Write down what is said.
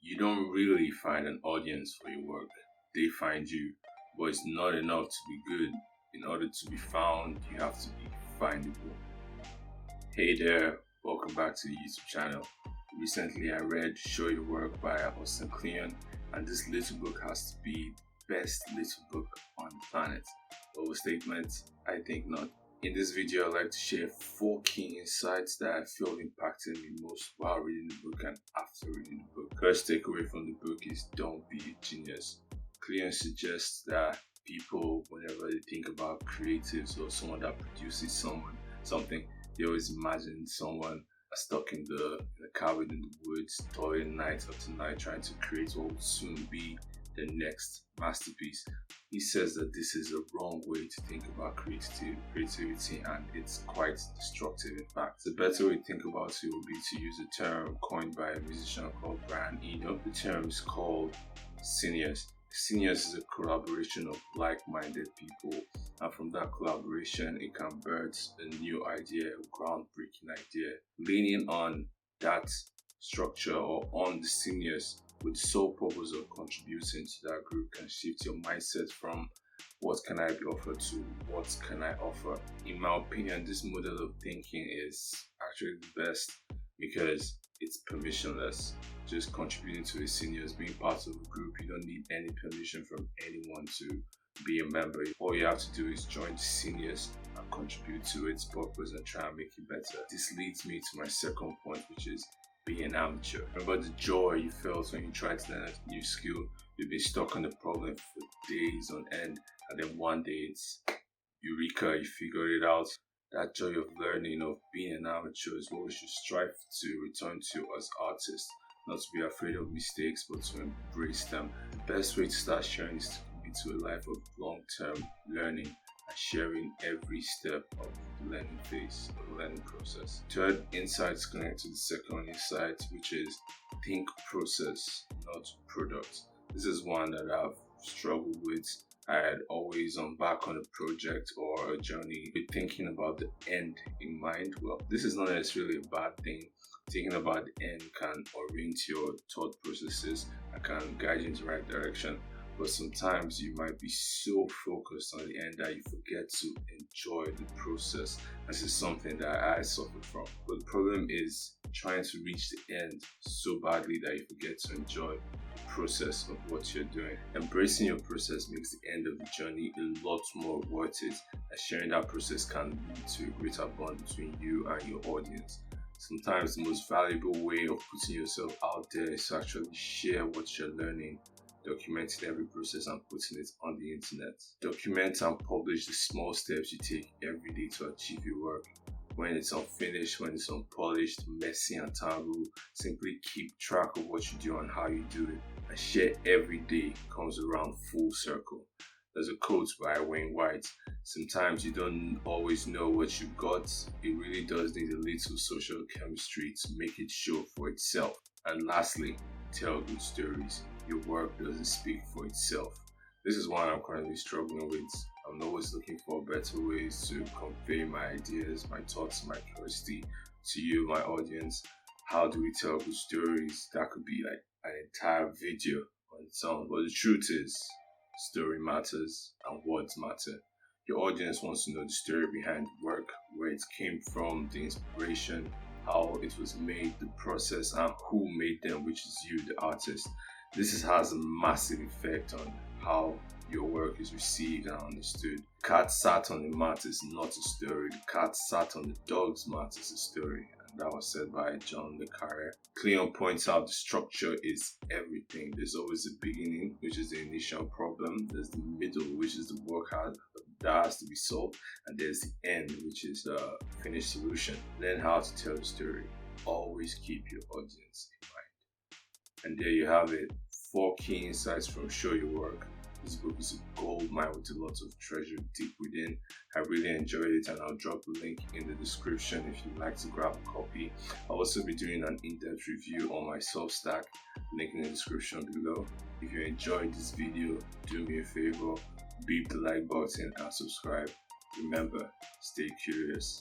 You don't really find an audience for your work, they find you. But it's not enough to be good. In order to be found, you have to be findable. Hey there, welcome back to the YouTube channel. Recently I read Show Your Work by Austin Kleon, and this little book has to be the best little book on the planet. Overstatement? I think not. In this video, I'd like to share 4 key insights that I feel impacted me most while reading the book and after reading the book. First takeaway from the book is don't be a genius. Kleon suggests that people, whenever they think about creatives or someone that produces something, they always imagine someone stuck in the cabin in the woods, toiling night after night, trying to create what will soon be the next masterpiece. He says that this is a wrong way to think about creativity, and it's quite destructive. In fact, the better way to think about it would be to use a term coined by a musician called Brian Eno. The term is called syneos. Syneos is a collaboration of like-minded people, and from that collaboration it can birth a new idea, a groundbreaking idea. Leaning on that structure or on the syneos with the sole purpose of contributing to that group can shift your mindset from what can I be offered to what can I offer. In my opinion, this model of thinking is actually the best because it's permissionless. Just contributing to a syneos, being part of a group, you don't need any permission from anyone to be a member. All you have to do is join the syneos and contribute to its purpose and try and make it better. This leads me to my second point, which is be an amateur. Remember the joy you felt when you tried to learn a new skill. You've been stuck on the problem for days on end, and then one day it's eureka, you figured it out. That joy of learning, of being an amateur, is what we should strive to return to as artists. Not to be afraid of mistakes, but to embrace them. The best way to start sharing is to commit to a life of long-term learning and sharing every step of the learning phase or the learning process. Third insight is connected to the second insight, which is think process, not product. This is one that I've struggled with. I had always back on a project or a journey with thinking about the end in mind. Well, this is not necessarily a bad thing. Thinking about the end can orient your thought processes and can guide you in the right direction. But sometimes you might be so focused on the end that you forget to enjoy the process. This is something that I suffer from. But the problem is trying to reach the end so badly that you forget to enjoy the process of what you're doing. Embracing your process makes the end of the journey a lot more worth it, and sharing that process can lead to a greater bond between you and your audience. Sometimes the most valuable way of putting yourself out there is to actually share what you're learning, documenting every process and putting it on the internet. Document and publish the small steps you take every day to achieve your work. When it's unfinished, when it's unpolished, messy and tangled, simply keep track of what you do and how you do it. And share every day comes around full circle. There's a quote by Wayne White: sometimes you don't always know what you got. It really does need a little social chemistry to make it show for itself. And lastly, tell good stories. Your work doesn't speak for itself. This is one I'm currently struggling with. I'm always looking for better ways to convey my ideas, my thoughts, my curiosity to you, my audience. How do we tell good stories? That could be like an entire video on its own. But the truth is, story matters and words matter. Your audience wants to know the story behind the work, where it came from, the inspiration, how it was made, the process, and who made them, which is you, the artist. This has a massive effect on how your work is received and understood. The cat sat on the mat is not a story. The cat sat on the dog's mat is a story. And that was said by John le Carré. Kleon points out the structure is everything. There's always a beginning, which is the initial problem. There's the middle, which is the work that has to be solved. And there's the end, which is the finished solution. Learn how to tell the story. Always keep your audience in mind. And there you have it. 4 key insights from Show Your Work. This book is a gold mine with a lot of treasure deep within. I really enjoyed it, and I'll drop a link in the description if you'd like to grab a copy. I'll also be doing an in-depth review on my Substack, link in the description below. If you enjoyed this video, do me a favor, beep the like button and subscribe. Remember, stay curious.